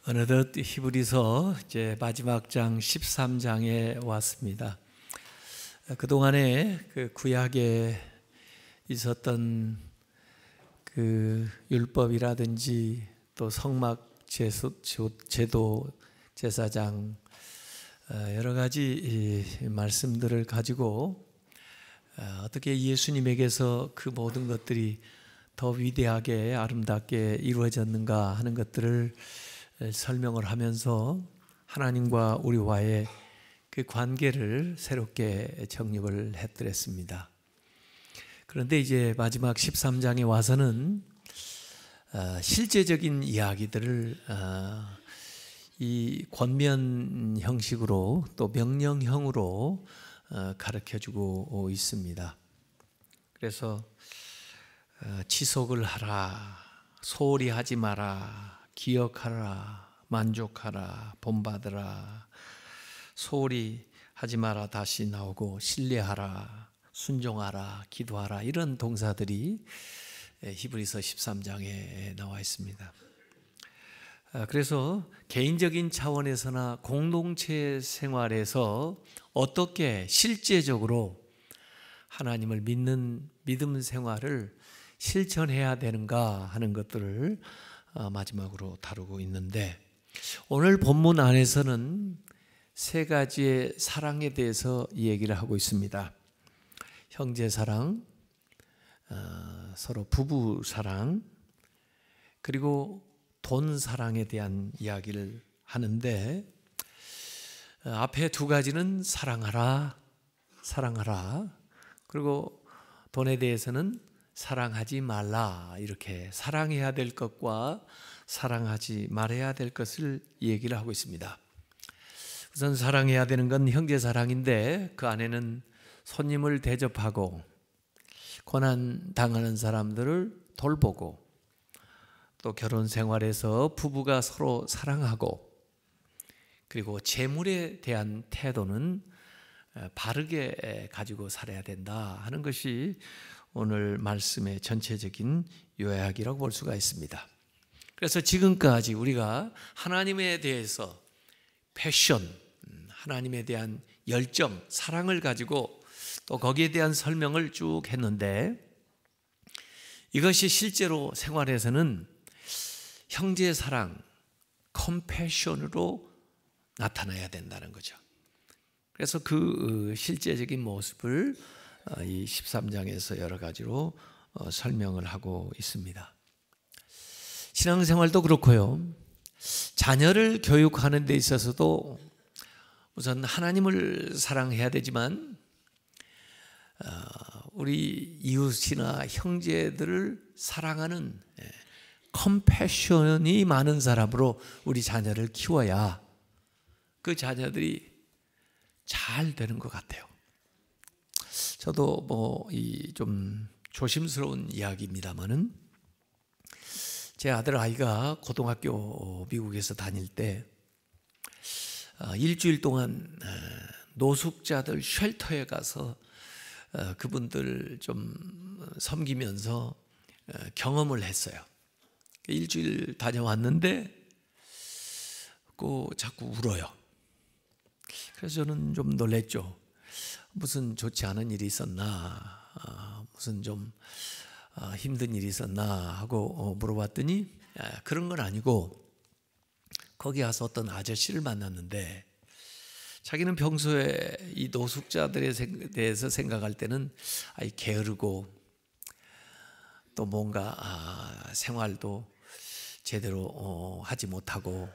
어느덧 히브리서 이제 마지막 장 13장에 왔습니다. 그동안에 그 구약에 있었던 그 율법이라든지 또 성막 제도 제사장 여러 가지 말씀들을 가지고 어떻게 예수님에게서 그 모든 것들이 더 위대하게 아름답게 이루어졌는가 하는 것들을 설명을 하면서 하나님과 우리와의 그 관계를 새롭게 정립을 해드렸습니다. 그런데 이제 마지막 13장에 와서는 실제적인 이야기들을 이 권면 형식으로 또 명령형으로 가르쳐주고 있습니다. 그래서 지속을 하라, 소홀히 하지 마라, 기억하라, 만족하라, 본받으라, 소홀히 하지 마라 다시 나오고 신뢰하라, 순종하라, 기도하라 이런 동사들이 히브리서 13장에 나와 있습니다. 그래서 개인적인 차원에서나 공동체 생활에서 어떻게 실제적으로 하나님을 믿는 믿음 생활을 실천해야 되는가 하는 것들을 마지막으로 다루고 있는데, 오늘 본문 안에서는 세 가지의 사랑에 대해서 얘기를 하고 있습니다. 형제 사랑, 서로 부부 사랑, 그리고 돈 사랑에 대한 이야기를 하는데, 앞에 두 가지는 사랑하라, 그리고 돈에 대해서는 사랑하지 말라, 이렇게 사랑해야 될 것과 사랑하지 말아야 될 것을 얘기를 하고 있습니다. 우선 사랑해야 되는 건 형제 사랑인데, 그 안에는 손님을 대접하고 고난 당하는 사람들을 돌보고, 또 결혼 생활에서 부부가 서로 사랑하고, 그리고 재물에 대한 태도는 바르게 가지고 살아야 된다 하는 것이 오늘 말씀의 전체적인 요약이라고 볼 수가 있습니다. 그래서 지금까지 우리가 하나님에 대해서 패션, 하나님에 대한 열정, 사랑을 가지고 또 거기에 대한 설명을 쭉 했는데, 이것이 실제로 생활에서는 형제 사랑, 컴패션으로 나타나야 된다는 거죠. 그래서 그 실제적인 모습을 이 13장에서 여러 가지로 설명을 하고 있습니다. 신앙생활도 그렇고요. 자녀를 교육하는 데 있어서도 우선 하나님을 사랑해야 되지만 우리 이웃이나 형제들을 사랑하는 컴패션이 많은 사람으로 우리 자녀를 키워야 그 자녀들이 잘 되는 것 같아요. 저도 뭐 좀 조심스러운 이야기입니다만은, 제 아들 아이가 고등학교 미국에서 다닐 때 일주일 동안 노숙자들 쉘터에 가서 그분들 좀 섬기면서 경험을 했어요. 일주일 다녀왔는데 자꾸 울어요. 그래서 저는 좀 놀랬죠. 무슨 좋지 않은 일이 있었나, 무슨 좀 힘든 일이 있었나 하고 물어봤더니 그런 건 아니고, 거기 가서 어떤 아저씨를 만났는데 자기는 평소에 이 노숙자들에 대해서 생각할 때는 게으르고 또 뭔가 생활도 제대로 하지 못하고,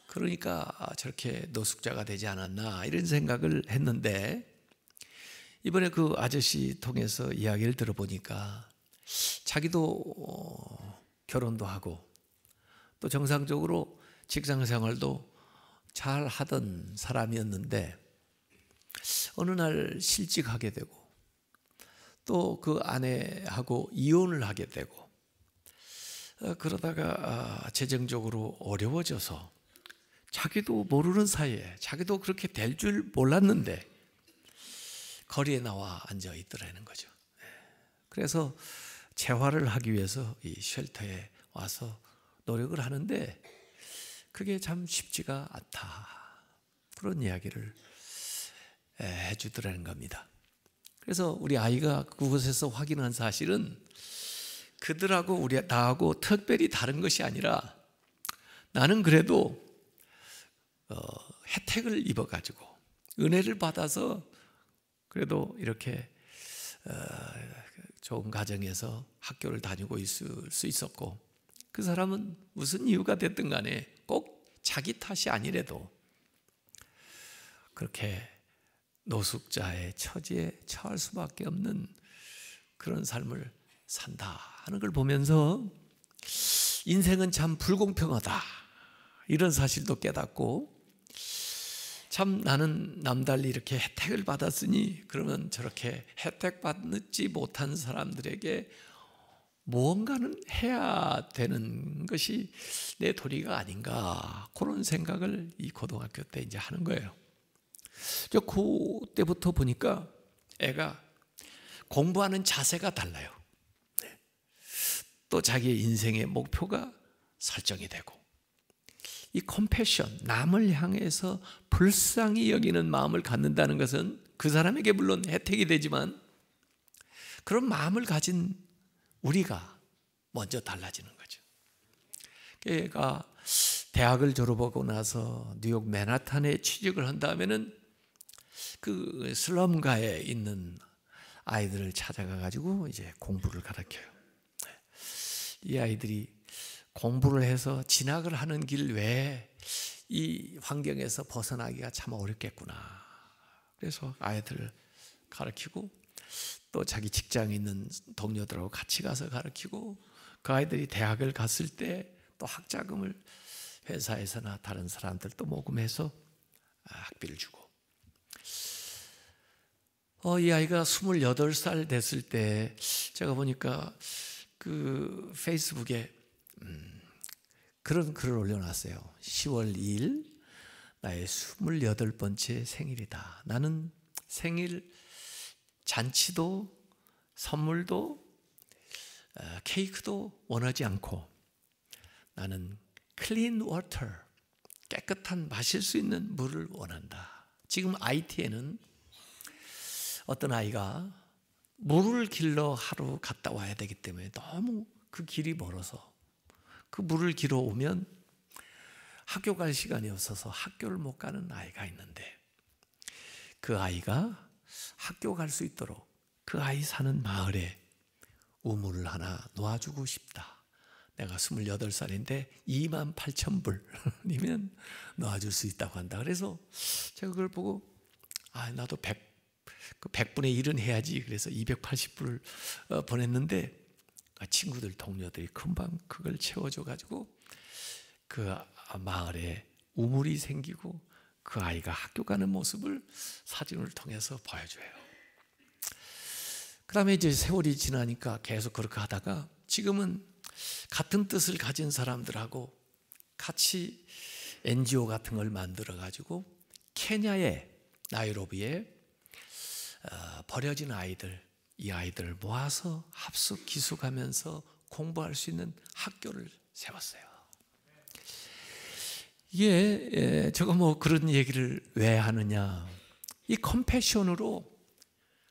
그러니까 저렇게 노숙자가 되지 않았나 이런 생각을 했는데, 이번에 그 아저씨 통해서 이야기를 들어보니까 자기도 결혼도 하고 또 정상적으로 직장 생활도 잘 하던 사람이었는데, 어느 날 실직하게 되고 또 그 아내하고 이혼을 하게 되고, 그러다가 재정적으로 어려워져서 자기도 모르는 사이에, 자기도 그렇게 될 줄 몰랐는데 거리에 나와 앉아 있더라는 거죠. 그래서 재활을 하기 위해서 이 쉘터에 와서 노력을 하는데, 그게 참 쉽지가 않다. 그런 이야기를 해주더라는 겁니다. 그래서 우리 아이가 그곳에서 확인한 사실은 그들하고 나하고 특별히 다른 것이 아니라 나는 그래도 혜택을 입어가지고 은혜를 받아서 그래도 이렇게 좋은 가정에서 학교를 다니고 있을 수 있었고, 그 사람은 무슨 이유가 됐든 간에 꼭 자기 탓이 아니래도 그렇게 노숙자의 처지에 처할 수밖에 없는 그런 삶을 산다 하는 걸 보면서 인생은 참 불공평하다 이런 사실도 깨닫고, 참 나는 남달리 이렇게 혜택을 받았으니 그러면 저렇게 혜택 받지 못한 사람들에게 무언가는 해야 되는 것이 내 도리가 아닌가, 그런 생각을 이 고등학교 때 이제 하는 거예요. 그때부터 보니까 애가 공부하는 자세가 달라요. 또 자기의 인생의 목표가 설정이 되고, 이 컴패션, 남을 향해서 불쌍히 여기는 마음을 갖는다는 것은 그 사람에게 물론 혜택이 되지만 그런 마음을 가진 우리가 먼저 달라지는 거죠. 걔가 대학을 졸업하고 나서 뉴욕 맨하탄에 취직을 한 다음에는 그 슬럼가에 있는 아이들을 찾아가 가지고 이제 공부를 가르쳐요. 이 아이들이 공부를 해서 진학을 하는 길 외에 이 환경에서 벗어나기가 참 어렵겠구나. 그래서 아이들을 가르치고 또 자기 직장에 있는 동료들하고 같이 가서 가르치고, 그 아이들이 대학을 갔을 때 또 학자금을 회사에서나 다른 사람들도 모금해서 학비를 주고, 이 아이가 28살 됐을 때 제가 보니까 그 페이스북에 그런 글을 올려놨어요. 10월 2일 나의 28번째 생일이다. 나는 생일 잔치도 선물도 케이크도 원하지 않고 나는 클린 워터, 깨끗한 마실 수 있는 물을 원한다. 지금 IT에는 어떤 아이가 물을 길러 하루 갔다 와야 되기 때문에 너무 그 길이 멀어서 그 물을 길어 오면 학교 갈 시간이 없어서 학교를 못 가는 아이가 있는데, 그 아이가 학교 갈 수 있도록 그 아이 사는 마을에 우물을 하나 놓아주고 싶다. 내가 28살인데 28,000불이면 놓아줄 수 있다고 한다. 그래서 제가 그걸 보고 나도 100분의 1은 해야지. 그래서 280불을 보냈는데 친구들, 동료들이 금방 그걸 채워줘가지고 그 마을에 우물이 생기고 그 아이가 학교 가는 모습을 사진을 통해서 보여줘요. 그 다음에 이제 세월이 지나니까 계속 그렇게 하다가 지금은 같은 뜻을 가진 사람들하고 같이 NGO 같은 걸 만들어가지고 케냐의 나이로비에 버려진 아이들, 이 아이들을 모아서 합숙, 기숙하면서 공부할 수 있는 학교를 세웠어요. 이게 제가 그런 얘기를 왜 하느냐, 이 컴패션으로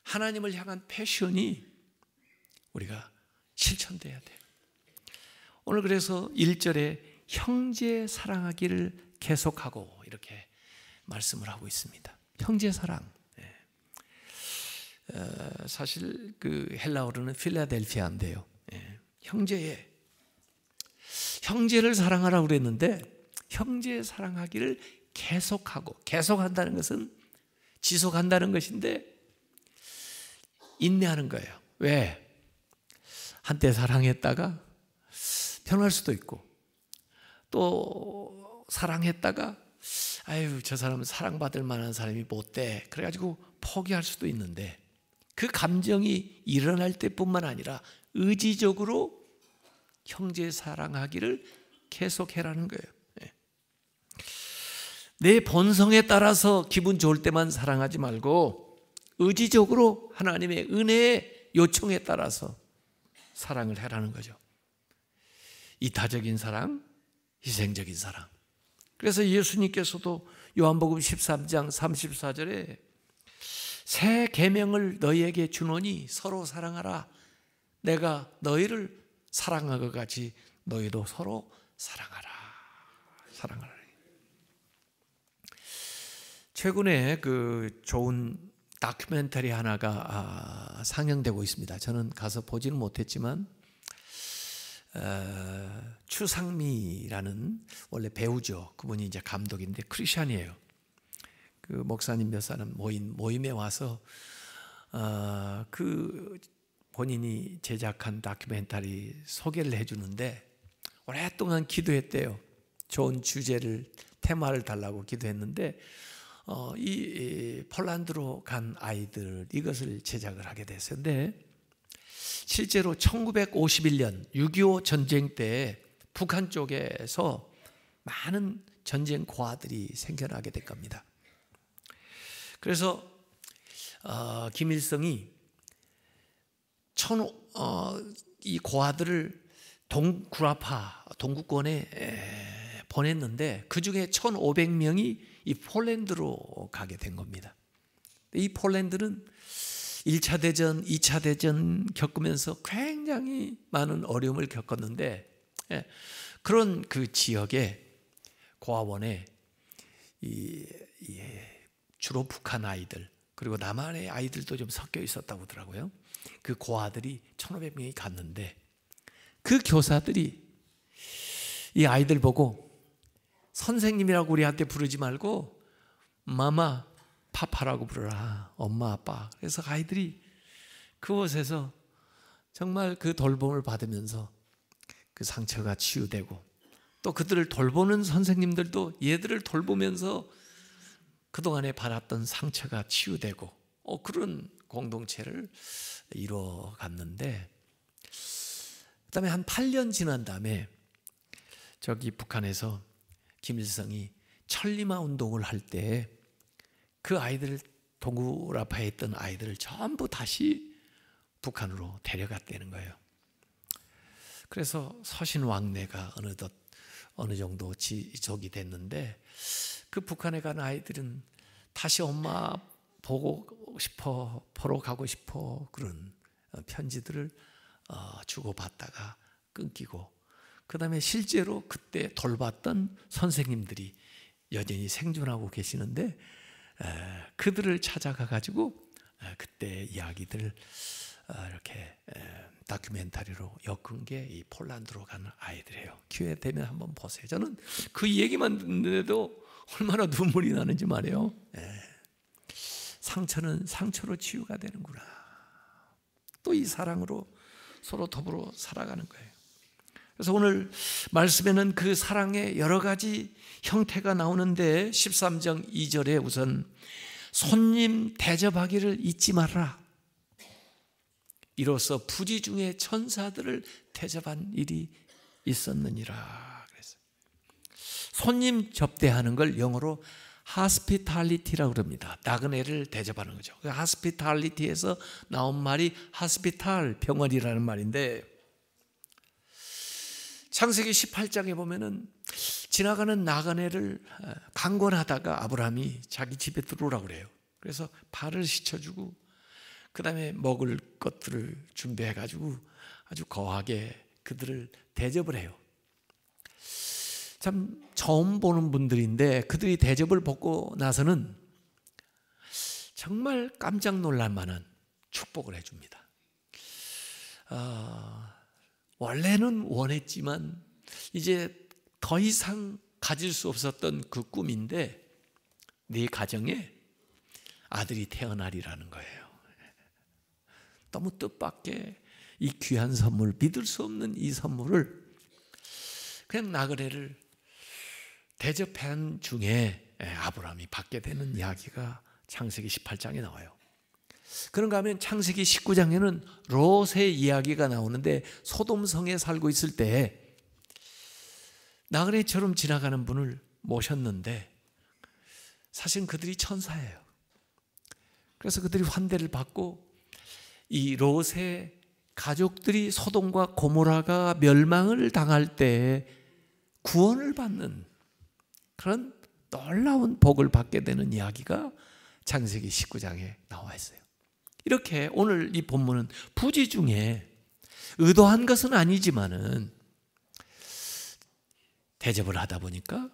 하나님을 향한 패션이 우리가 실천돼야 돼요. 오늘 그래서 1절에 형제 사랑하기를 계속하고 이렇게 말씀을 하고 있습니다. 형제 사랑. 사실 그 헬라어로는 필라델피아인데요. 형제를 사랑하라고 그랬는데 형제 사랑하기를 계속하고, 계속한다는 것은 지속한다는 것인데 인내하는 거예요. 왜? 한때 사랑했다가 변할 수도 있고, 또 사랑했다가 저 사람은 사랑받을 만한 사람이 못 돼. 그래가지고 포기할 수도 있는데, 그 감정이 일어날 때뿐만 아니라 의지적으로 형제 사랑하기를 계속해라는 거예요. 내 본성에 따라서 기분 좋을 때만 사랑하지 말고 의지적으로 하나님의 은혜의 요청에 따라서 사랑을 해라는 거죠. 이타적인 사랑, 희생적인 사랑. 그래서 예수님께서도 요한복음 13장 34절에 새 계명을 너희에게 주노니 서로 사랑하라. 내가 너희를 사랑한 것 같이 너희도 서로 사랑하라. 사랑하라. 최근에 그 좋은 다큐멘터리 하나가 상영되고 있습니다. 저는 가서 보지는 못했지만 추상미라는 원래 배우죠. 그분이 이제 감독인데 크리스찬이에요. 그 목사님 몇 사람 모임에 와서 그 본인이 제작한 다큐멘터리 소개를 해주는데 오랫동안 기도했대요. 좋은 주제를 테마를 달라고 기도했는데 이 폴란드로 간 아이들 이것을 제작을 하게 됐었는데 실제로 1951년 6.25 전쟁 때 북한 쪽에서 많은 전쟁 고아들이 생겨나게 될 겁니다. 그래서 김일성이 이 고아들을 구라파 동구권에 보냈는데 그 중에 1,500명이 이 폴란드로 가게 된 겁니다. 이 폴란드는 1차 대전, 2차 대전 겪으면서 굉장히 많은 어려움을 겪었는데 그런 그 지역에 고아원에 주로 북한 아이들 그리고 남한의 아이들도 좀 섞여 있었다고 하더라고요. 그 고아들이 1,500명이 갔는데 그 교사들이 이 아이들 보고 선생님이라고 우리한테 부르지 말고 마마, 파파라고 부르라. 엄마, 아빠. 그래서 아이들이 그곳에서 정말 그 돌봄을 받으면서 그 상처가 치유되고 또 그들을 돌보는 선생님들도 얘들을 돌보면서 그동안에 받았던 상처가 치유되고 그런 공동체를 이루어갔는데 그다음에 한 8년 지난 다음에 저기 북한에서 김일성이 천리마 운동을 할 때 그 아이들 동구라파에 있던 아이들을 전부 다시 북한으로 데려갔다는 거예요. 그래서 서신왕래가 어느덧 어느 정도 지속이 됐는데 그 북한에 간 아이들은 다시 엄마 보고 싶어, 보러 가고 싶어 그런 편지들을 주고받다가 끊기고 그 다음에 실제로 그때 돌봤던 선생님들이 여전히 생존하고 계시는데 그들을 찾아가 가지고 그때 이야기들을 이렇게 다큐멘터리로 엮은 게 이 폴란드로 가는 아이들이에요. 기회 되면 한번 보세요. 저는 그 얘기만 듣는데도 얼마나 눈물이 나는지 말이에요. 상처는 상처로 치유가 되는구나. 또 이 사랑으로 서로 더불어 살아가는 거예요. 그래서 오늘 말씀에는 그 사랑의 여러 가지 형태가 나오는데 13장 2절에 우선 손님 대접하기를 잊지 말아라. 이로써 부지 중에 천사들을 대접한 일이 있었느니라. 그래서 손님 접대하는 걸 영어로 hospitality라고 그럽니다. 나그네를 대접하는 거죠. 그 hospitality에서 나온 말이 hospital, 병원이라는 말인데 창세기 18장에 보면은 지나가는 나그네를 강권하다가 아브라함이 자기 집에 들어오라고 그래요. 그래서 발을 씻어주고 그 다음에 먹을 것들을 준비해가지고 아주 거하게 그들을 대접을 해요. 참 처음 보는 분들인데 그들이 대접을 받고 나서는 정말 깜짝 놀랄 만한 축복을 해줍니다. 원래는 원했지만 이제 더 이상 가질 수 없었던 그 꿈인데 네 가정에 아들이 태어나리라는 거예요. 너무 뜻밖의 이 귀한 선물, 믿을 수 없는 이 선물을 그냥 나그네를 대접한 중에 아브라함이 받게 되는 이야기가 창세기 18장에 나와요. 그런가 하면 창세기 19장에는 롯의 이야기가 나오는데 소돔성에 살고 있을 때 나그네처럼 지나가는 분을 모셨는데 사실 그들이 천사예요. 그래서 그들이 환대를 받고 이 롯의 가족들이 소돔과 고모라가 멸망을 당할 때 구원을 받는 그런 놀라운 복을 받게 되는 이야기가 창세기 19장에 나와 있어요. 이렇게 오늘 이 본문은 부지 중에 의도한 것은 아니지만은 대접을 하다 보니까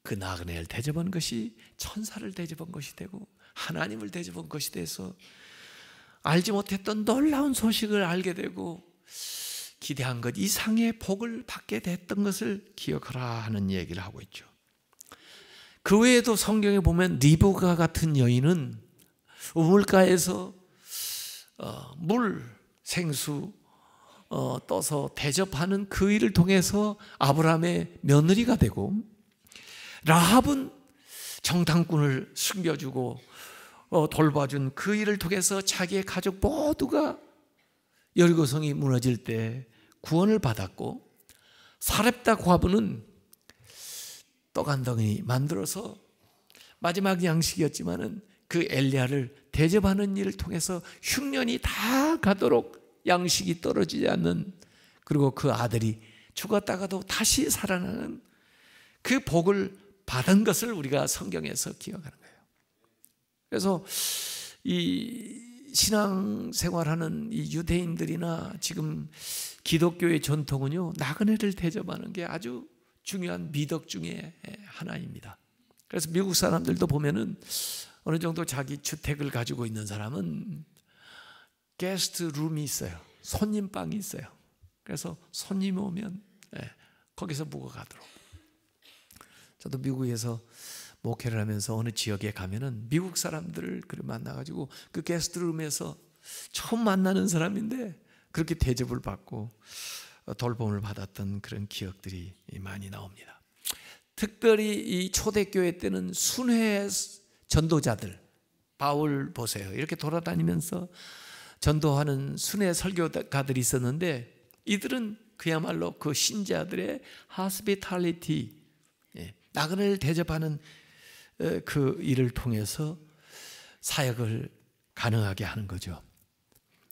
그 나그네를 대접한 것이 천사를 대접한 것이 되고 하나님을 대접한 것이 돼서 알지 못했던 놀라운 소식을 알게 되고 기대한 것 이상의 복을 받게 됐던 것을 기억하라 하는 얘기를 하고 있죠. 그 외에도 성경에 보면 리브가 같은 여인은 우물가에서 물, 생수 떠서 대접하는 그 일을 통해서 아브라함의 며느리가 되고, 라합은 정탐꾼을 숨겨주고 돌봐준 그 일을 통해서 자기의 가족 모두가 여리고성이 무너질 때 구원을 받았고, 사렙다 과부는 떡 한 덩이 만들어서 마지막 양식이었지만은 그 엘리야를 대접하는 일을 통해서 흉년이 다 가도록 양식이 떨어지지 않는, 그리고 그 아들이 죽었다가도 다시 살아나는 그 복을 받은 것을 우리가 성경에서 기억하는 거예요. 그래서 이 신앙생활하는 이 유대인들이나 지금 기독교의 전통은요, 나그네를 대접하는 게 아주 중요한 미덕 중에 하나입니다. 그래서 미국 사람들도 보면은 어느 정도 자기 주택을 가지고 있는 사람은 게스트 룸이 있어요. 손님방이 있어요. 그래서 손님이 오면 거기서 묵어 가도록. 저도 미국에서 목회를 하면서 어느 지역에 가면은 미국 사람들을 만나가지고 그 게스트룸에서 처음 만나는 사람인데 그렇게 대접을 받고 돌봄을 받았던 그런 기억들이 많이 나옵니다. 특별히 이 초대교회 때는 순회 전도자들, 바울 보세요. 이렇게 돌아다니면서 전도하는 순회 설교가들이 있었는데, 이들은 그야말로 그 신자들의 hospitality, 나그네를 대접하는 그 일을 통해서 사역을 가능하게 하는 거죠.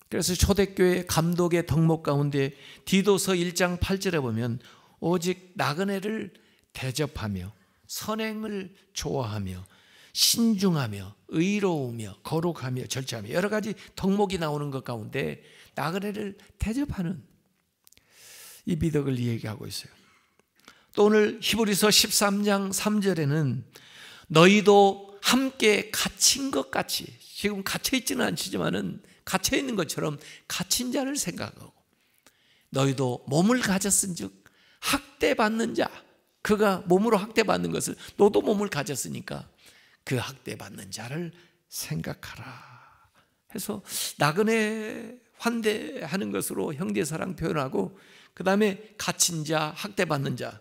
그래서 초대교회 감독의 덕목 가운데 디도서 1장 8절에 보면 오직 나그네를 대접하며 선행을 좋아하며 신중하며 의로우며 거룩하며 절제하며 여러 가지 덕목이 나오는 것 가운데 나그네를 대접하는 이 미덕을 얘기하고 있어요. 또 오늘 히브리서 13장 3절에는 너희도 함께 갇힌 것 같이, 지금 갇혀 있지는 않지만은 갇혀 있는 것처럼 갇힌 자를 생각하고, 너희도 몸을 가졌은즉 학대받는 자, 그가 몸으로 학대받는 것을 너도 몸을 가졌으니까 그 학대받는 자를 생각하라 해서 나그네 환대하는 것으로 형제사랑 표현하고, 그 다음에 갇힌 자, 학대받는 자,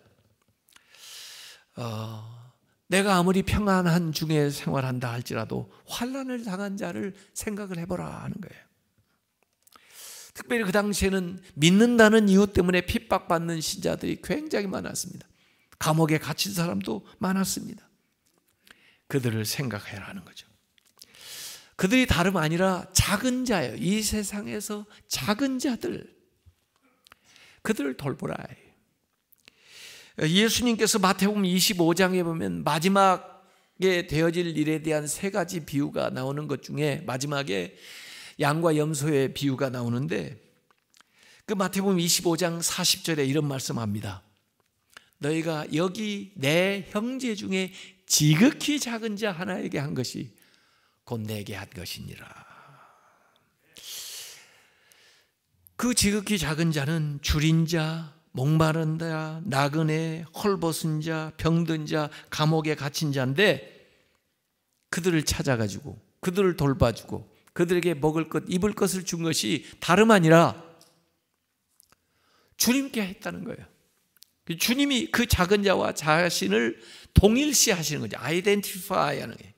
내가 아무리 평안한 중에 생활한다 할지라도 환난을 당한 자를 생각을 해보라 하는 거예요. 특별히 그 당시에는 믿는다는 이유 때문에 핍박받는 신자들이 굉장히 많았습니다. 감옥에 갇힌 사람도 많았습니다. 그들을 생각해야 하는 거죠. 그들이 다름 아니라 작은 자예요. 이 세상에서 작은 자들, 그들을 돌보라. 예수님께서 마태복음 25장에 보면 마지막에 되어질 일에 대한 세 가지 비유가 나오는 것 중에 마지막에 양과 염소의 비유가 나오는데, 그 마태복음 25장 40절에 이런 말씀합니다. 너희가 여기 내 형제 중에 지극히 작은 자 하나에게 한 것이 곧 내게 한 것이니라. 그 지극히 작은 자는 줄인 자, 목마른 자, 나그네, 헐벗은 자, 병든 자, 감옥에 갇힌 자인데, 그들을 찾아가지고 그들을 돌봐주고 그들에게 먹을 것, 입을 것을 준 것이 다름 아니라 주님께 했다는 거예요. 주님이 그 작은 자와 자신을 동일시 하시는 거죠. 아이덴티파이 하는 거예요.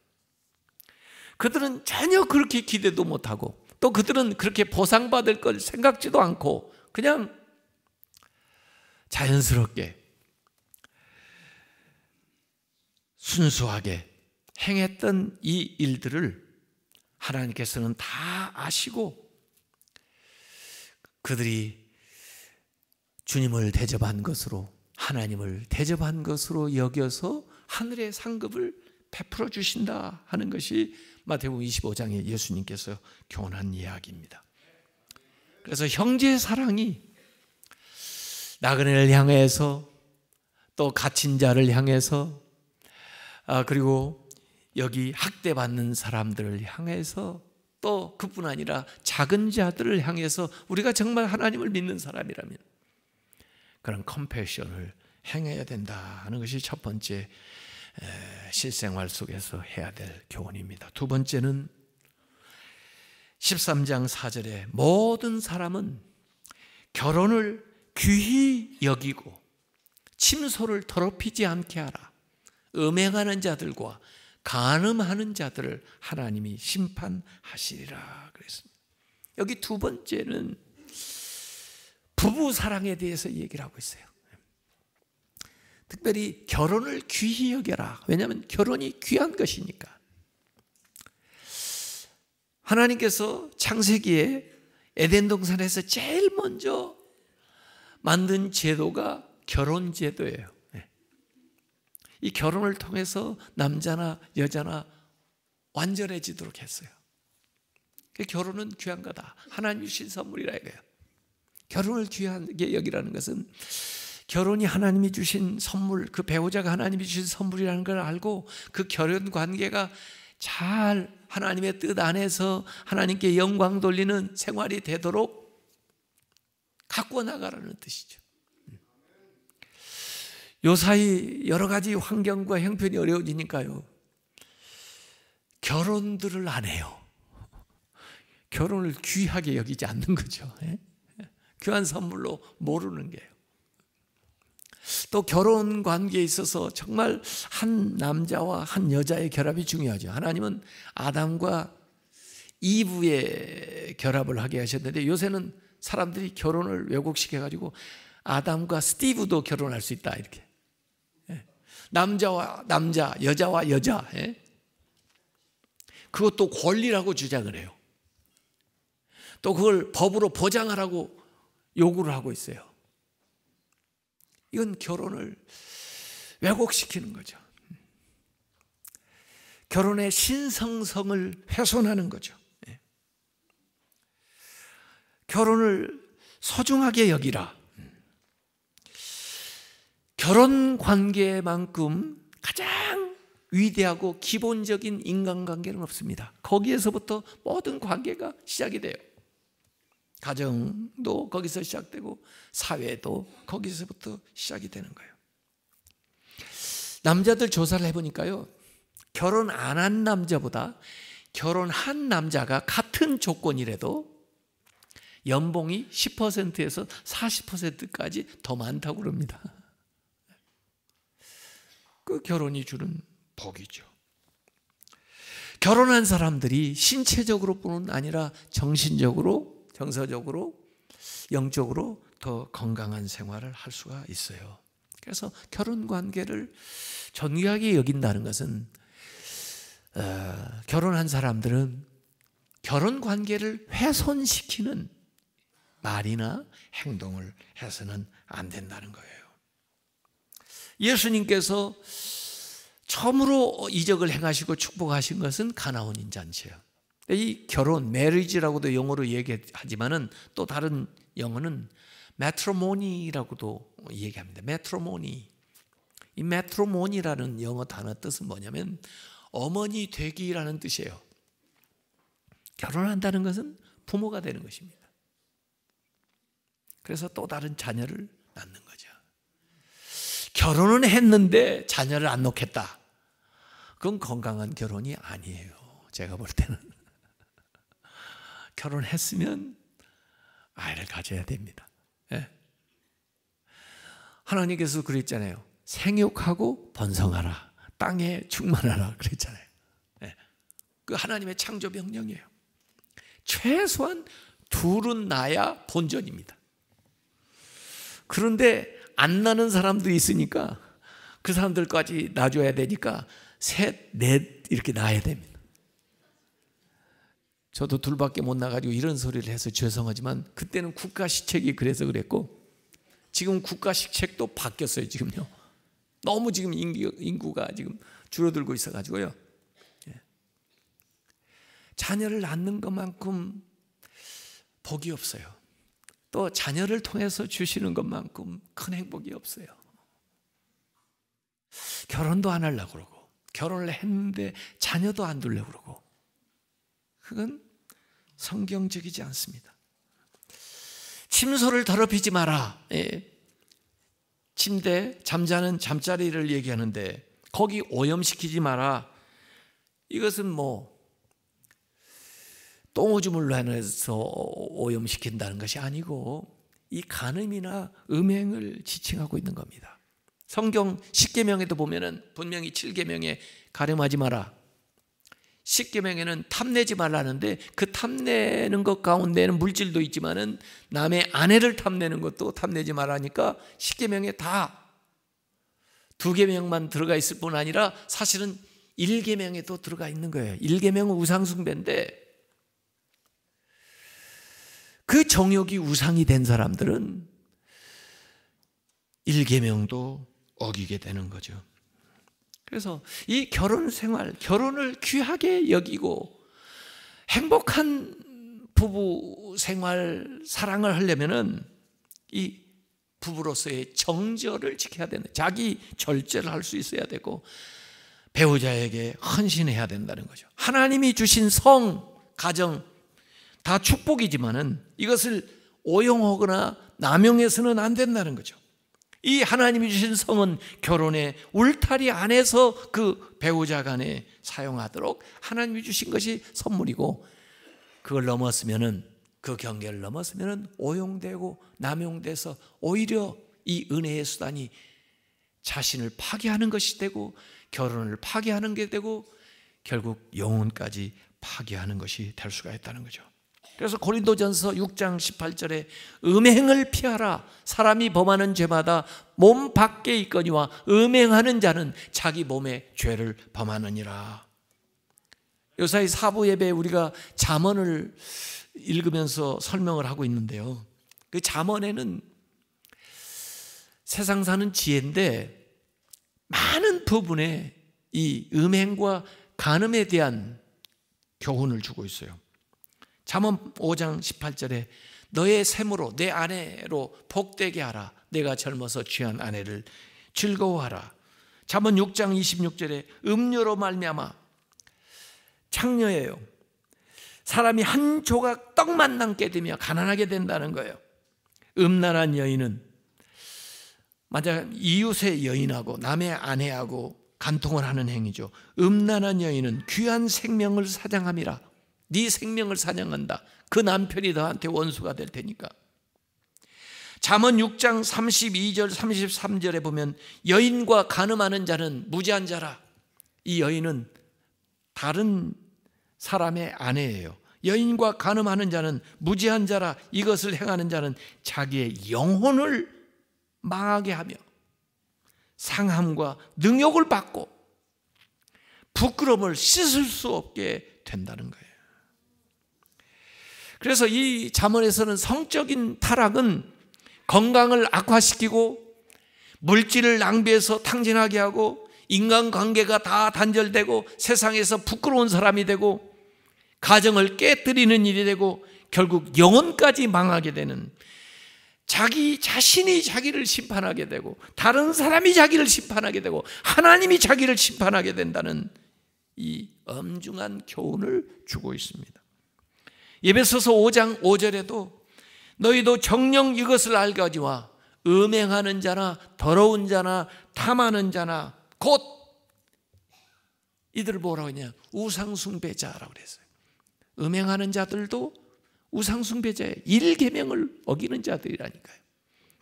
그들은 전혀 그렇게 기대도 못하고, 또 그들은 그렇게 보상받을 걸 생각지도 않고 그냥 자연스럽게 순수하게 행했던 이 일들을 하나님께서는 다 아시고, 그들이 주님을 대접한 것으로 하나님을 대접한 것으로 여겨서 하늘의 상급을 베풀어 주신다 하는 것이 마태복음 25장에 예수님께서 교훈한 이야기입니다. 그래서 형제의 사랑이 나그네를 향해서 또 갇힌 자를 향해서 그리고 여기 학대받는 사람들을 향해서 또 그뿐 아니라 작은 자들을 향해서 우리가 정말 하나님을 믿는 사람이라면 그런 컴패션을 행해야 된다 하는 것이 첫 번째 실생활 속에서 해야 될 교훈입니다. 두 번째는 13장 4절에 모든 사람은 결혼을 귀히 여기고 침소를 더럽히지 않게 하라. 음행하는 자들과 간음하는 자들을 하나님이 심판하시리라 그랬습니다. 여기 두 번째는 부부 사랑에 대해서 얘기를 하고 있어요. 특별히 결혼을 귀히 여겨라. 왜냐하면 결혼이 귀한 것이니까. 하나님께서 창세기에 에덴 동산에서 제일 먼저 만든 제도가 결혼 제도예요. 이 결혼을 통해서 남자나 여자나 완전해지도록 했어요. 결혼은 귀한 거다. 하나님 주신 선물이라 이거예요. 결혼을 귀하게 여기라는 것은 결혼이 하나님이 주신 선물, 그 배우자가 하나님이 주신 선물이라는 걸 알고 그 결혼 관계가 잘 하나님의 뜻 안에서 하나님께 영광 돌리는 생활이 되도록 가꾸어 나가라는 뜻이죠. 요사이 여러 가지 환경과 형편이 어려워지니까요, 결혼들을 안 해요. 결혼을 귀하게 여기지 않는 거죠. 귀한 선물로 모르는 게요. 또 결혼 관계에 있어서 정말 한 남자와 한 여자의 결합이 중요하죠. 하나님은 아담과 이브의 결합을 하게 하셨는데 요새는 사람들이 결혼을 왜곡시켜가지고 아담과 스티브도 결혼할 수 있다 이렇게. 남자와 남자, 여자와 여자. 그것도 권리라고 주장을 해요. 또 그걸 법으로 보장하라고 요구를 하고 있어요. 이건 결혼을 왜곡시키는 거죠. 결혼의 신성성을 훼손하는 거죠. 결혼을 소중하게 여기라. 결혼 관계만큼 가장 위대하고 기본적인 인간관계는 없습니다. 거기에서부터 모든 관계가 시작이 돼요. 가정도 거기서 시작되고 사회도 거기서부터 시작이 되는 거예요. 남자들 조사를 해보니까요, 결혼 안 한 남자보다 결혼한 남자가 같은 조건이라도 연봉이 10%에서 40%까지 더 많다고 그럽니다. 그 결혼이 주는 복이죠. 결혼한 사람들이 신체적으로뿐만 아니라 정신적으로, 정서적으로, 영적으로 더 건강한 생활을 할 수가 있어요. 그래서 결혼 관계를 존귀하게 여긴다는 것은 결혼한 사람들은 결혼 관계를 훼손시키는 말이나 행동을 해서는 안 된다는 거예요. 예수님께서 처음으로 이적을 행하시고 축복하신 것은 가나온인 잔치예요. 이 결혼, 메리지라고도 영어로 얘기하지만은 또 다른 영어는 매트로모니라고도 얘기합니다. 매트로모니. 이 매트로모니라는 영어 단어 뜻은 뭐냐면 어머니 되기라는 뜻이에요. 결혼한다는 것은 부모가 되는 것입니다. 그래서 또 다른 자녀를 낳는 거죠. 결혼은 했는데 자녀를 안 놓겠다. 그건 건강한 결혼이 아니에요. 제가 볼 때는. 결혼했으면 아이를 가져야 됩니다. 예. 하나님께서 그랬잖아요. 생육하고 번성하라. 땅에 충만하라 그랬잖아요. 예. 그 하나님의 창조 명령이에요. 최소한 둘은 낳아야 본전입니다. 그런데 안 낳는 사람도 있으니까 그 사람들까지 낳아줘야 되니까 셋, 넷 이렇게 낳아야 됩니다. 저도 둘밖에 못 낳아가지고 이런 소리를 해서 죄송하지만 그때는 국가 시책이 그래서 그랬고 지금 국가식 책도 바뀌었어요. 지금요. 너무 지금 인구가 지금 줄어들고 있어가지고요. 자녀를 낳는 것만큼 복이 없어요. 또 자녀를 통해서 주시는 것만큼 큰 행복이 없어요. 결혼도 안 하려고 그러고, 결혼을 했는데 자녀도 안 두려고 그러고, 그건 성경적이지 않습니다. 침소를 더럽히지 마라. 침대, 잠자는 잠자리를 얘기하는데 거기 오염시키지 마라. 이것은 똥오줌을 내서 오염시킨다는 것이 아니고 이 간음이나 음행을 지칭하고 있는 겁니다. 성경 10계명에도 보면은 분명히 7계명에 가늠하지 마라, 10계명에는 탐내지 말라는데 그 탐내는 것 가운데는 물질도 있지만은 남의 아내를 탐내는 것도 탐내지 말라니까 10계명에 다 2계명만 들어가 있을 뿐 아니라 사실은 1계명에도 들어가 있는 거예요. 1계명은 우상숭배인데 그 정욕이 우상이 된 사람들은 1계명도 어기게 되는 거죠. 그래서 이 결혼 생활, 결혼을 귀하게 여기고 행복한 부부 생활, 사랑을 하려면은 이 부부로서의 정절을 지켜야 되는, 자기 절제를 할 수 있어야 되고 배우자에게 헌신해야 된다는 거죠. 하나님이 주신 성, 가정 다 축복이지만은 이것을 오용하거나 남용해서는 안 된다는 거죠. 이 하나님이 주신 성은 결혼의 울타리 안에서 그 배우자 간에 사용하도록 하나님이 주신 것이 선물이고, 그걸 넘었으면은, 그 경계를 넘었으면은 오용되고 남용돼서 오히려 이 은혜의 수단이 자신을 파괴하는 것이 되고 결혼을 파괴하는 게 되고 결국 영혼까지 파괴하는 것이 될 수가 있다는 거죠. 그래서 고린도전서 6장 18절에 음행을 피하라. 사람이 범하는 죄마다 몸 밖에 있거니와 음행하는 자는 자기 몸에 죄를 범하느니라. 요사이 사부 예배에 우리가 잠언을 읽으면서 설명을 하고 있는데요, 그 잠언에는 세상 사는 지혜인데 많은 부분에 이 음행과 간음에 대한 교훈을 주고 있어요. 잠언 5장 18절에 너의 샘으로 내 아내로 복되게 하라. 내가 젊어서 취한 아내를 즐거워하라. 잠언 6장 26절에 음료로 말미암아, 창녀예요, 사람이 한 조각 떡만 남게 되며 가난하게 된다는 거예요. 음란한 여인은 만약 이웃의 여인하고 남의 아내하고 간통을 하는 행위죠. 음란한 여인은 귀한 생명을 사냥함이라. 네 생명을 사냥한다. 그 남편이 너한테 원수가 될 테니까. 잠언 6장 32절 33절에 보면 여인과 간음하는 자는 무지한 자라. 이 여인은 다른 사람의 아내예요. 여인과 간음하는 자는 무지한 자라. 이것을 행하는 자는 자기의 영혼을 망하게 하며 상함과 능욕을 받고 부끄러움을 씻을 수 없게 된다는 거예요. 그래서 이 잠언에서는 성적인 타락은 건강을 악화시키고 물질을 낭비해서 탕진하게 하고 인간관계가 다 단절되고 세상에서 부끄러운 사람이 되고 가정을 깨뜨리는 일이 되고 결국 영혼까지 망하게 되는, 자기 자신이 자기를 심판하게 되고 다른 사람이 자기를 심판하게 되고 하나님이 자기를 심판하게 된다는 이 엄중한 교훈을 주고 있습니다. 에베소서 5장 5절에도 너희도 정녕 이것을 알거니와 음행하는 자나 더러운 자나 탐하는 자나 곧 이들을 뭐라고 했냐, 우상숭배자라고 그랬어요. 음행하는 자들도 우상숭배자예요. 1계명을 어기는 자들이라니까요.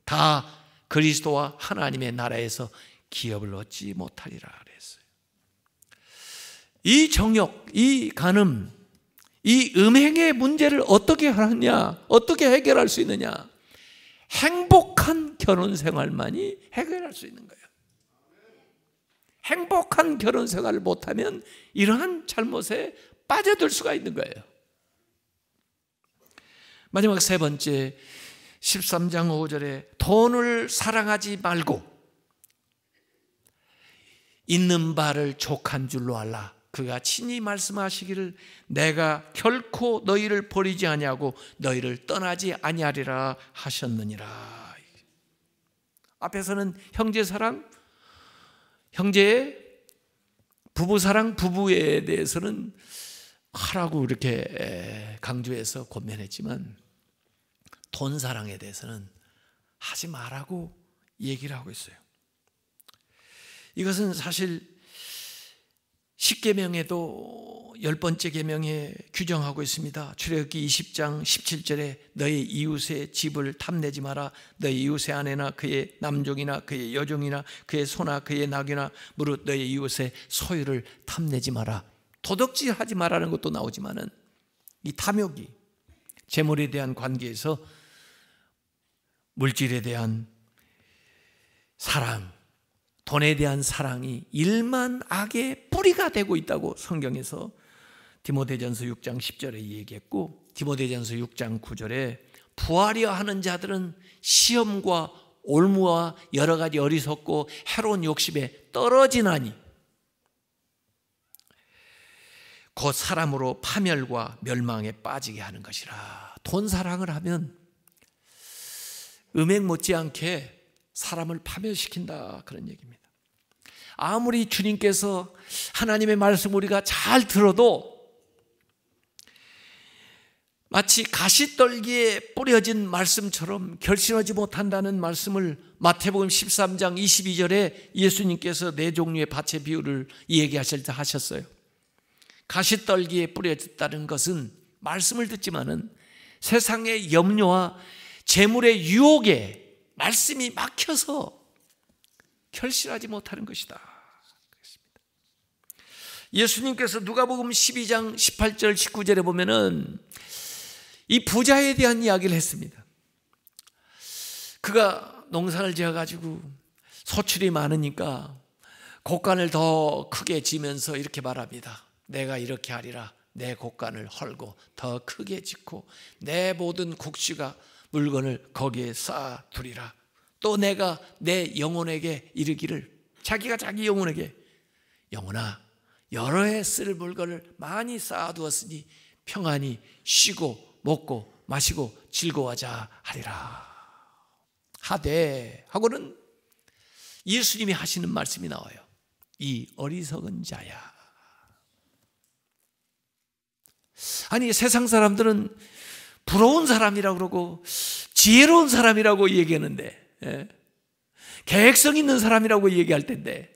다 그리스도와 하나님의 나라에서 기업을 얻지 못하리라 그랬어요. 이 정욕, 이 간음, 이 음행의 문제를 어떻게 하느냐, 어떻게 해결할 수 있느냐, 행복한 결혼 생활만이 해결할 수 있는 거예요. 행복한 결혼 생활을 못하면 이러한 잘못에 빠져들 수가 있는 거예요. 마지막 세 번째, 13장 5절에 돈을 사랑하지 말고 있는 바를 족한 줄로 알라. 그가 친히 말씀하시기를 내가 결코 너희를 버리지 아니하고 너희를 떠나지 아니하리라 하셨느니라. 앞에서는 형제 사랑, 형제의 부부 사랑, 부부에 대해서는 하라고 이렇게 강조해서 권면했지만 돈 사랑에 대해서는 하지 말라고 얘기를 하고 있어요. 이것은 사실 10계명에도 10번째 계명에 규정하고 있습니다. 출애굽기 20장 17절에 너희 이웃의 집을 탐내지 마라. 너희 이웃의 아내나 그의 남종이나 그의 여종이나 그의 소나 그의 낙이나 무릇 너희 이웃의 소유를 탐내지 마라. 도덕질하지 말라는 것도 나오지만은 이 탐욕이 재물에 대한 관계에서 물질에 대한 사랑, 돈에 대한 사랑이 일만 악의 뿌리가 되고 있다고 성경에서 디모데전서 6장 10절에 얘기했고, 디모데전서 6장 9절에 부하려 하는 자들은 시험과 올무와 여러 가지 어리석고 해로운 욕심에 떨어지나니 곧 사람으로 파멸과 멸망에 빠지게 하는 것이라. 돈 사랑을 하면 음행 못지않게 사람을 파멸시킨다, 그런 얘기입니다. 아무리 주님께서 하나님의 말씀 우리가 잘 들어도 마치 가시떨기에 뿌려진 말씀처럼 결실하지 못한다는 말씀을 마태복음 13장 22절에 예수님께서 네 종류의 밭의 비유를 얘기하실 때 하셨어요. 가시떨기에 뿌려졌다는 것은 말씀을 듣지만은 세상의 염려와 재물의 유혹에 말씀이 막혀서 결실하지 못하는 것이다. 예수님께서 누가복음 12장 18절 19절에 보면은 이 부자에 대한 이야기를 했습니다. 그가 농사를 지어가지고 소출이 많으니까 곡간을 더 크게 지면서 이렇게 말합니다. 내가 이렇게 하리라. 내 곡간을 헐고 더 크게 짓고 내 모든 곡식과 물건을 거기에 쌓아두리라. 또 내가 내 영혼에게 이르기를, 자기가 자기 영혼에게, 영혼아 여러 해 쓸 물건을 많이 쌓아두었으니 평안히 쉬고 먹고 마시고 즐거워하자 하리라 하되, 하고는 예수님이 하시는 말씀이 나와요. 이 어리석은 자야. 아니, 세상 사람들은 부러운 사람이라고 그러고 지혜로운 사람이라고 얘기하는데, 계획성 있는 사람이라고 얘기할 텐데,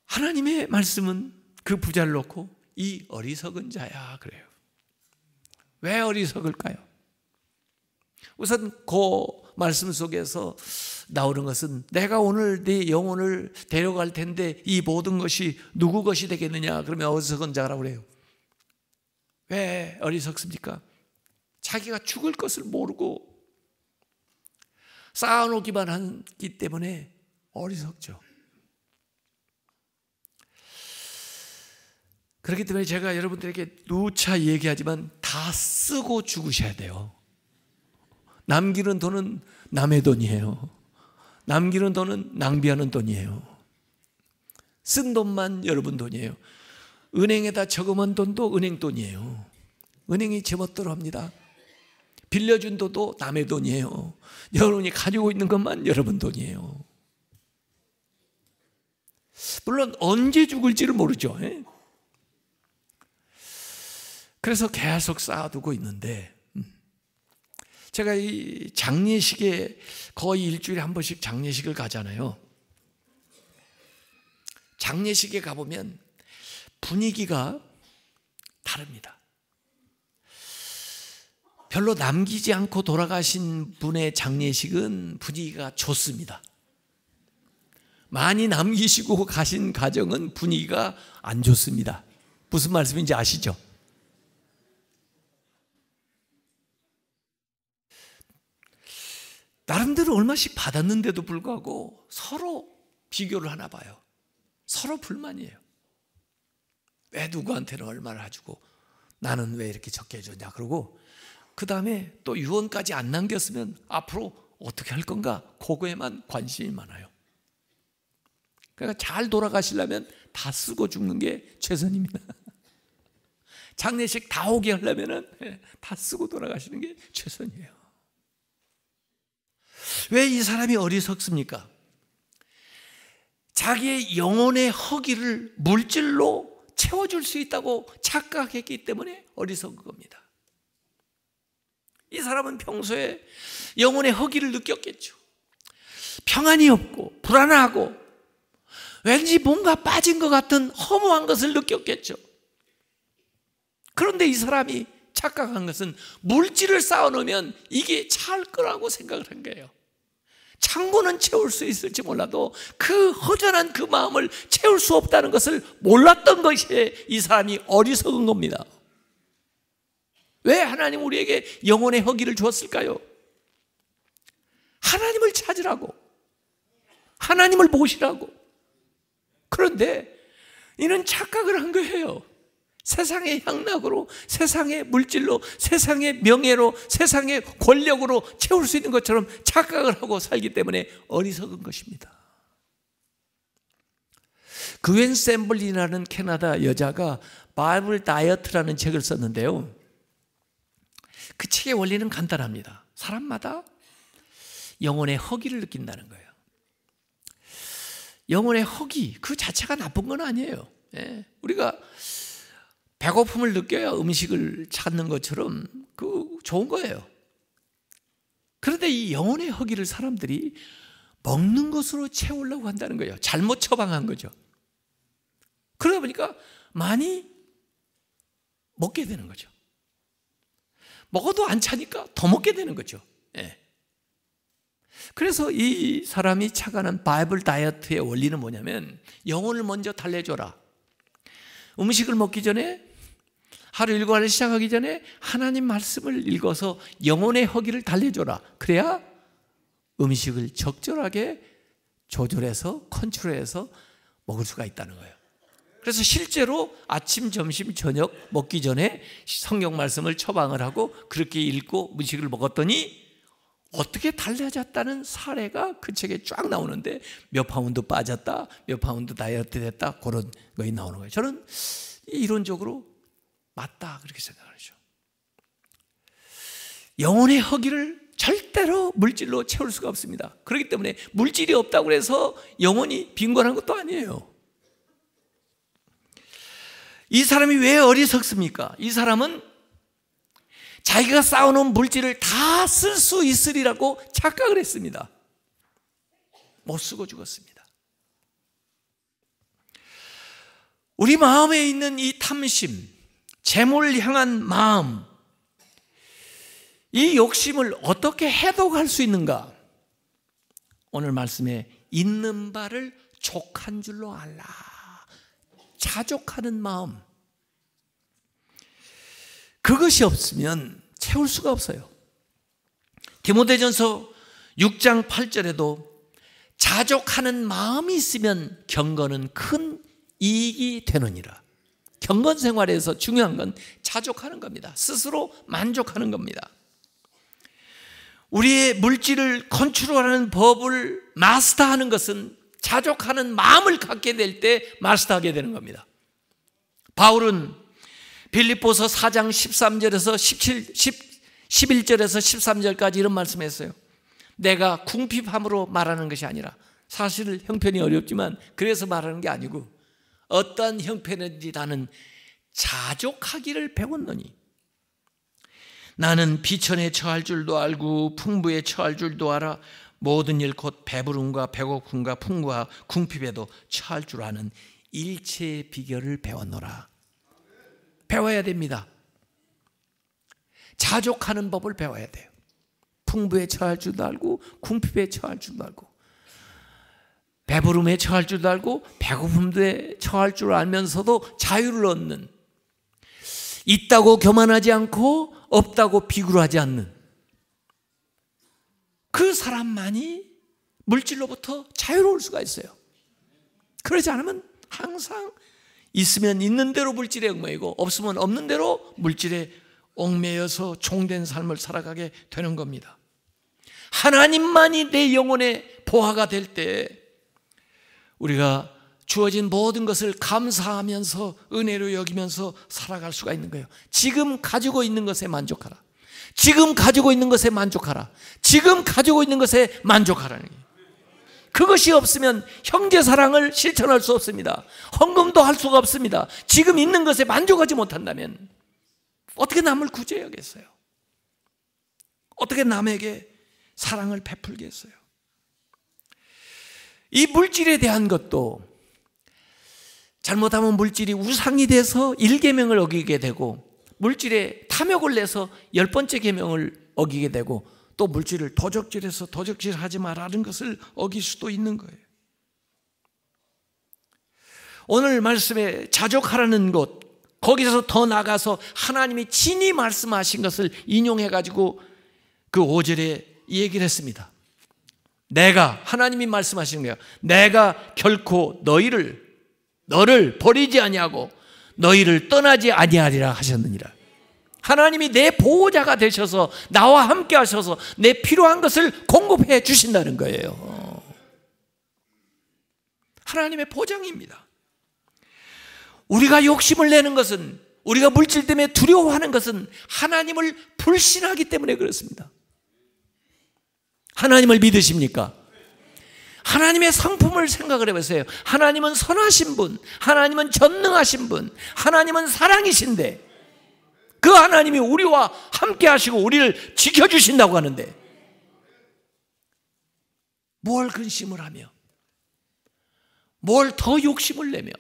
하나님의 말씀은 그 부자를 놓고 이 어리석은 자야 그래요. 왜 어리석을까요? 우선 그 말씀 속에서 나오는 것은 내가 오늘 네 영혼을 데려갈 텐데 이 모든 것이 누구 것이 되겠느냐? 그러면 어리석은 자라고 그래요. 왜 어리석습니까? 자기가 죽을 것을 모르고 쌓아놓기만 하기 때문에 어리석죠. 그렇기 때문에 제가 여러분들에게 누차 얘기하지만 다 쓰고 죽으셔야 돼요. 남기는 돈은 남의 돈이에요. 남기는 돈은 낭비하는 돈이에요. 쓴 돈만 여러분 돈이에요. 은행에다 저금한 돈도 은행 돈이에요. 은행이 제멋대로 합니다. 빌려준 돈도 남의 돈이에요. 여러분이 가지고 있는 것만 여러분 돈이에요. 물론 언제 죽을지를 모르죠. 그래서 계속 쌓아두고 있는데, 제가 이 장례식에 거의 일주일에 한 번씩 장례식을 가잖아요. 장례식에 가보면 분위기가 다릅니다. 별로 남기지 않고 돌아가신 분의 장례식은 분위기가 좋습니다. 많이 남기시고 가신 가정은 분위기가 안 좋습니다. 무슨 말씀인지 아시죠? 나름대로 얼마씩 받았는데도 불구하고 서로 비교를 하나 봐요. 서로 불만이에요. 왜 누구한테는 얼마를 해주고 나는 왜 이렇게 적게 해줬냐. 그러고 그 다음에 또 유언까지 안 남겼으면 앞으로 어떻게 할 건가? 그거에만 관심이 많아요. 그러니까 잘 돌아가시려면 다 쓰고 죽는 게 최선입니다. 장례식 다 오게 하려면 다 쓰고 돌아가시는 게 최선이에요. 왜 이 사람이 어리석습니까? 자기의 영혼의 허기를 물질로 채워줄 수 있다고 착각했기 때문에 어리석은 겁니다. 이 사람은 평소에 영혼의 허기를 느꼈겠죠. 평안이 없고 불안하고 왠지 뭔가 빠진 것 같은 허무한 것을 느꼈겠죠. 그런데 이 사람이 착각한 것은 물질을 쌓아놓으면 이게 차올 거라고 생각을 한 거예요. 창고는 채울 수 있을지 몰라도 그 허전한 그 마음을 채울 수 없다는 것을 몰랐던 것이 이 사람이 어리석은 겁니다. 왜 하나님 우리에게 영혼의 허기를 주었을까요? 하나님을 찾으라고, 하나님을 모시라고. 그런데 이는 착각을 한 거예요. 세상의 향락으로, 세상의 물질로, 세상의 명예로, 세상의 권력으로 채울 수 있는 것처럼 착각을 하고 살기 때문에 어리석은 것입니다. 그웬 샘블리라는 캐나다 여자가 바이블 다이어트라는 책을 썼는데요, 그 책의 원리는 간단합니다. 사람마다 영혼의 허기를 느낀다는 거예요. 영혼의 허기 그 자체가 나쁜 건 아니에요. 우리가 배고픔을 느껴야 음식을 찾는 것처럼 그 좋은 거예요. 그런데 이 영혼의 허기를 사람들이 먹는 것으로 채우려고 한다는 거예요. 잘못 처방한 거죠. 그러다 보니까 많이 먹게 되는 거죠. 먹어도 안 차니까 더 먹게 되는 거죠. 그래서 이 사람이 착안한 바이블 다이어트의 원리는 뭐냐면, 영혼을 먼저 달래줘라. 음식을 먹기 전에, 하루 일과를 시작하기 전에 하나님 말씀을 읽어서 영혼의 허기를 달래줘라. 그래야 음식을 적절하게 조절해서 컨트롤해서 먹을 수가 있다는 거예요. 그래서 실제로 아침, 점심, 저녁 먹기 전에 성경 말씀을 처방을 하고 그렇게 읽고 음식을 먹었더니 어떻게 달라졌다는 사례가 그 책에 쫙 나오는데, 몇 파운드 빠졌다, 몇 파운드 다이어트 됐다, 그런 것이 나오는 거예요. 저는 이론적으로 맞다 그렇게 생각하죠. 영혼의 허기를 절대로 물질로 채울 수가 없습니다. 그렇기 때문에 물질이 없다고 해서 영혼이 빈곤한 것도 아니에요. 이 사람이 왜 어리석습니까? 이 사람은 자기가 쌓아놓은 물질을 다 쓸 수 있으리라고 착각을 했습니다. 못 쓰고 죽었습니다. 우리 마음에 있는 이 탐심, 재물을 향한 마음, 이 욕심을 어떻게 해독할 수 있는가? 오늘 말씀에 있는 바를 족한 줄로 알라. 자족하는 마음, 그것이 없으면 채울 수가 없어요. 디모데전서 6장 8절에도 자족하는 마음이 있으면 경건은 큰 이익이 되느니라. 경건 생활에서 중요한 건 자족하는 겁니다. 스스로 만족하는 겁니다. 우리의 물질을 컨트롤하는 법을 마스터하는 것은 자족하는 마음을 갖게 될 때 마스터하게 되는 겁니다. 바울은 빌립보서 4장 13절에서 11절에서 13절까지 이런 말씀했어요. 내가 궁핍함으로 말하는 것이 아니라, 사실 형편이 어렵지만 그래서 말하는 게 아니고, 어떠한 형편인지 나는 자족하기를 배웠노니, 나는 비천에 처할 줄도 알고 풍부에 처할 줄도 알아 모든 일 곧 배부름과 배고픔과 풍부와 궁핍에도 처할 줄 아는 일체의 비결을 배웠노라. 배워야 됩니다. 자족하는 법을 배워야 돼요. 풍부에 처할 줄도 알고 궁핍에 처할 줄도 알고 배부름에 처할 줄도 알고 배고픔에 처할 줄 알면서도 자유를 얻는, 있다고 교만하지 않고 없다고 비굴하지 않는 그 사람만이 물질로부터 자유로울 수가 있어요. 그러지 않으면 항상 있으면 있는 대로 물질에 얽매이고 없으면 없는 대로 물질에 얽매여서 종된 삶을 살아가게 되는 겁니다. 하나님만이 내 영혼의 보화가 될 때 우리가 주어진 모든 것을 감사하면서 은혜로 여기면서 살아갈 수가 있는 거예요. 지금 가지고 있는 것에 만족하라. 지금 가지고 있는 것에 만족하라. 지금 가지고 있는 것에 만족하라는 거예요. 그것이 없으면 형제 사랑을 실천할 수 없습니다. 헌금도 할 수가 없습니다. 지금 있는 것에 만족하지 못한다면 어떻게 남을 구제하겠어요? 어떻게 남에게 사랑을 베풀겠어요? 이 물질에 대한 것도 잘못하면 물질이 우상이 돼서 1계명을 어기게 되고 물질에 탐욕을 내서 10번째 계명을 어기게 되고 또 물질을 도적질해서 도적질하지 말라는 것을 어길 수도 있는 거예요. 오늘 말씀에 자족하라는 것, 거기서 더 나가서 하나님이 친히 말씀하신 것을 인용해가지고 그 5절에 이 얘기를 했습니다. 내가, 하나님이 말씀하시는 거예요. 내가 결코 너를 버리지 아니하고 너희를 떠나지 아니하리라 하셨느니라. 하나님이 내 보호자가 되셔서 나와 함께 하셔서 내 필요한 것을 공급해 주신다는 거예요. 하나님의 보장입니다. 우리가 욕심을 내는 것은, 우리가 물질 때문에 두려워하는 것은 하나님을 불신하기 때문에 그렇습니다. 하나님을 믿으십니까? 하나님의 성품을 생각을 해보세요. 하나님은 선하신 분, 하나님은 전능하신 분, 하나님은 사랑이신데 그 하나님이 우리와 함께 하시고 우리를 지켜주신다고 하는데 뭘 근심을 하며 뭘 더 욕심을 내며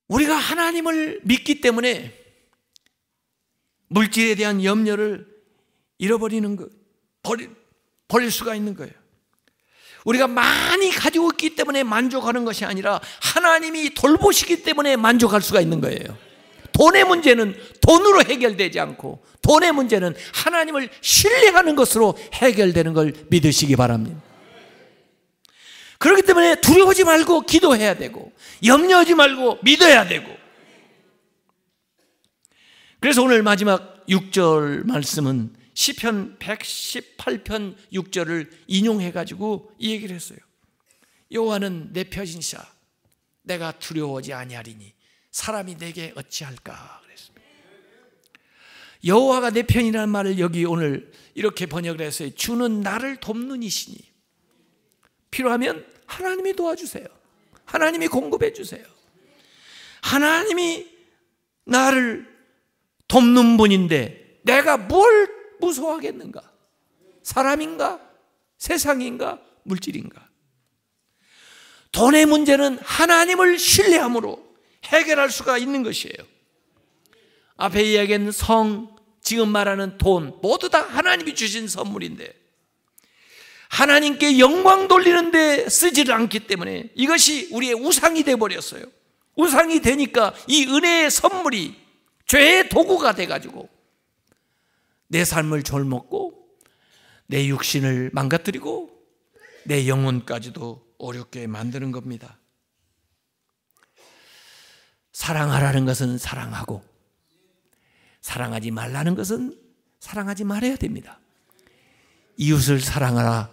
우리가 하나님을 믿기 때문에 물질에 대한 염려를 잃어버리는 것, 버릴 수가 있는 거예요. 우리가 많이 가지고 있기 때문에 만족하는 것이 아니라 하나님이 돌보시기 때문에 만족할 수가 있는 거예요. 돈의 문제는 돈으로 해결되지 않고 돈의 문제는 하나님을 신뢰하는 것으로 해결되는 걸 믿으시기 바랍니다. 그렇기 때문에 두려워하지 말고 기도해야 되고 염려하지 말고 믿어야 되고. 그래서 오늘 마지막 6절 말씀은 시편 118편 6절을 인용해가지고 이 얘기를 했어요. 여호와는 내 편이시라 내가 두려워하지 아니하리니 사람이 내게 어찌할까 그랬습니다. 여호와가 내 편이라는 말을 여기 오늘 이렇게 번역을 했어요. 주는 나를 돕는 이시니 필요하면 하나님이 도와주세요. 하나님이 공급해 주세요. 하나님이 나를 돕는 분인데 내가 뭘 무서워하겠는가? 사람인가? 세상인가? 물질인가? 돈의 문제는 하나님을 신뢰함으로 해결할 수가 있는 것이에요. 앞에 이야기한 성, 지금 말하는 돈 모두 다 하나님이 주신 선물인데 하나님께 영광 돌리는 데 쓰지를 않기 때문에 이것이 우리의 우상이 되어버렸어요. 우상이 되니까 이 은혜의 선물이 죄의 도구가 돼가지고 내 삶을 졸먹고 내 육신을 망가뜨리고 내 영혼까지도 어렵게 만드는 겁니다. 사랑하라는 것은 사랑하고 사랑하지 말라는 것은 사랑하지 말아야 됩니다. 이웃을 사랑하라.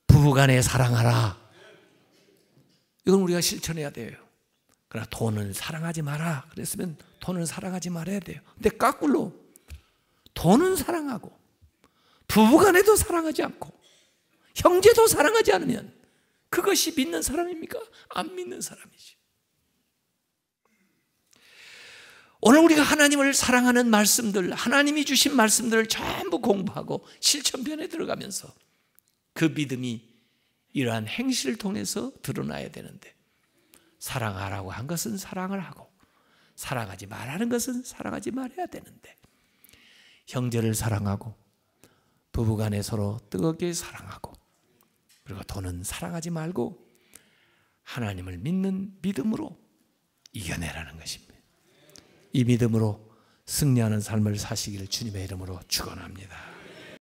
부부간에 사랑하라. 이건 우리가 실천해야 돼요. 그러나 돈은 사랑하지 마라. 그랬으면 돈은 사랑하지 말아야 돼요. 근데 거꾸로 돈은 사랑하고 부부간에도 사랑하지 않고 형제도 사랑하지 않으면 그것이 믿는 사람입니까? 안 믿는 사람이지. 오늘 우리가 하나님을 사랑하는 말씀들, 하나님이 주신 말씀들을 전부 공부하고 실천편에 들어가면서 그 믿음이 이러한 행실을 통해서 드러나야 되는데 사랑하라고 한 것은 사랑을 하고 사랑하지 말라는 것은 사랑하지 말아야 되는데 형제를 사랑하고 부부간에 서로 뜨겁게 사랑하고 그리고 돈은 사랑하지 말고 하나님을 믿는 믿음으로 이겨내라는 것입니다. 이 믿음으로 승리하는 삶을 사시기를 주님의 이름으로 축원합니다.